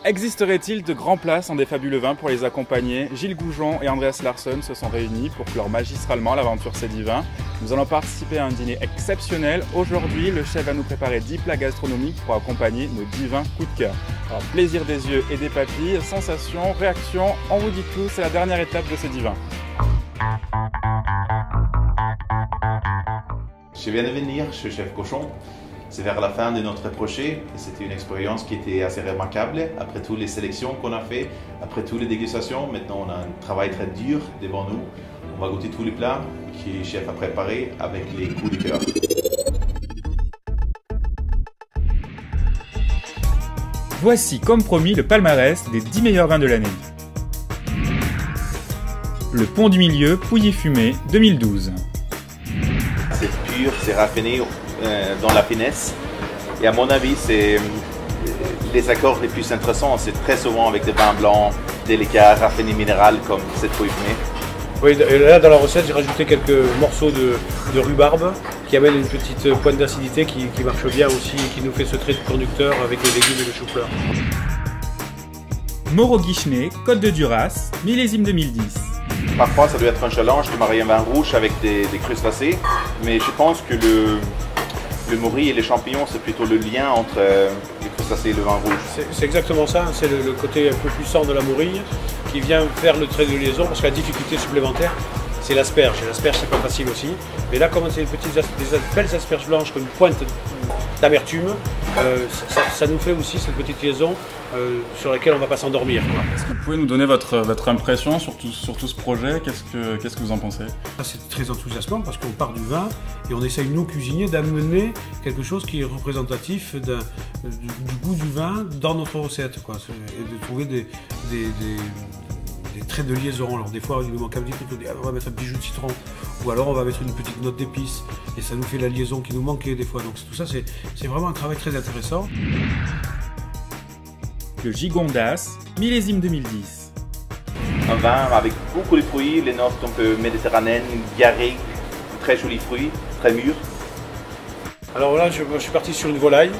Existerait-il de grands plats sans des fabuleux vins pour les accompagner? Gilles Goujon et Andreas Larsson se sont réunis pour clore magistralement l'aventure C'est Divin. Nous allons participer à un dîner exceptionnel. Aujourd'hui, le chef va nous préparer 10 plats gastronomiques pour accompagner nos divins coups de cœur. Alors, plaisir des yeux et des papilles, sensations, réactions, on vous dit tout, c'est la dernière étape de C'est Divin. Je viens de venir chez Chef Cochon. C'est vers la fin de notre projet et c'était une expérience qui était assez remarquable. Après toutes les sélections qu'on a fait, après toutes les dégustations, maintenant on a un travail très dur devant nous. On va goûter tous les plats que le chef a préparés avec les coups de cœur. Voici comme promis le palmarès des 10 meilleurs vins de l'année. Le Pont du Milieu, Pouilly Fumé, 2012. C'est pur, c'est raffiné dans la finesse. Et à mon avis, c'est les accords les plus intéressants. C'est très souvent avec des vins blancs, délicats, raffinés minérales comme cette Pouilly Fumé. Oui, et là dans la recette, j'ai rajouté quelques morceaux de rhubarbe qui amènent une petite pointe d'acidité qui marche bien aussi et qui nous fait ce trait de conducteur avec les légumes et le chou-fleur. Moreau Guichenet, Côte de Duras, millésime 2010. Parfois, ça doit être un challenge de marier un vin rouge avec des crustacés, mais je pense que le morille et les champignons, c'est plutôt le lien entre les crustacés et le vin rouge. C'est exactement ça, c'est le côté un peu puissant de la morille qui vient faire le trait de liaison, parce que la difficulté supplémentaire, c'est l'asperge. Et l'asperge, c'est pas facile aussi. Mais là, comme c'est des belles asperges blanches comme une pointe d'amertume, ça nous fait aussi cette petite liaison sur laquelle on ne va pas s'endormir. Est-ce que vous pouvez nous donner votre impression sur tout ce projet? Qu'est-ce que vous en pensez? C'est très enthousiasmant parce qu'on part du vin et on essaye, nous, cuisiniers, d'amener quelque chose qui est représentatif du goût du vin dans notre recette, quoi. Et de trouver des traits de liaison. Alors des fois il nous manque un petit truc, on va mettre un petit jus de citron ou alors on va mettre une petite note d'épices et ça nous fait la liaison qui nous manquait des fois. Donc tout ça c'est vraiment un travail très intéressant. Le Gigondas, millésime 2010. Un vin avec beaucoup de fruits, les notes un peu méditerranéennes, garrigues, très jolis fruits, très mûrs. Alors là je suis parti sur une volaille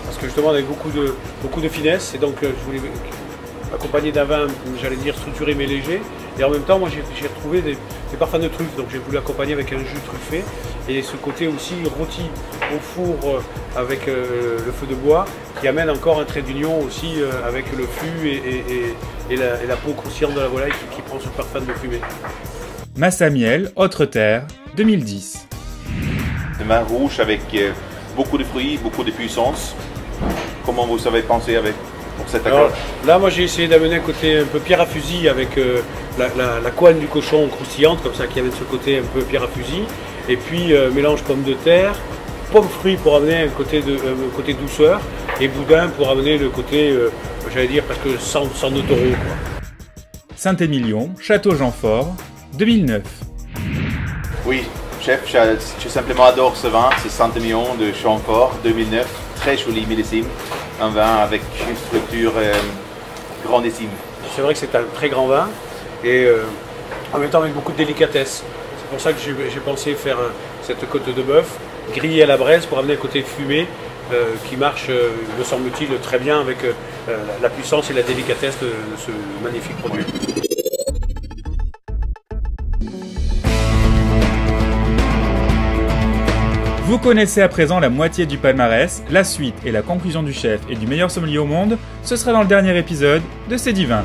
parce que justement avec beaucoup de finesse et donc je voulais accompagné d'un vin, j'allais dire structuré mais léger. Et en même temps, moi j'ai retrouvé des parfums de truffe, donc j'ai voulu accompagner avec un jus truffé. Et ce côté aussi rôti au four avec le feu de bois, qui amène encore un trait d'union aussi avec le fût et la peau croustillante de la volaille qui prend ce parfum de fumée. Massamiel, Autre-Terre, 2010. Un vin rouge avec beaucoup de fruits, beaucoup de puissance. Comment vous avez pensé pour cet accord? Alors, là, moi j'ai essayé d'amener un côté un peu pierre à fusil avec la couenne du cochon croustillante, comme ça, qui amène ce côté un peu pierre à fusil. Et puis mélange pommes de terre, pommes fruits pour amener un côté douceur, et boudin pour amener le côté, j'allais dire, parce que sans de taureau, quoi. Saint-Émilion, Château Jeanfort, 2009. Oui, chef, je simplement adore ce vin, c'est Saint-Émilion de Jeanfort, 2009, très joli millésime. Un vin avec une structure grandissime. C'est vrai que c'est un très grand vin et en même temps avec beaucoup de délicatesse. C'est pour ça que j'ai pensé faire cette côte de bœuf grillée à la braise pour amener un côté fumé qui marche, me semble-t-il, très bien avec la puissance et la délicatesse de ce magnifique produit. Vous connaissez à présent la moitié du palmarès, la suite et la conclusion du chef et du meilleur sommelier au monde, ce sera dans le dernier épisode de C'est Divin.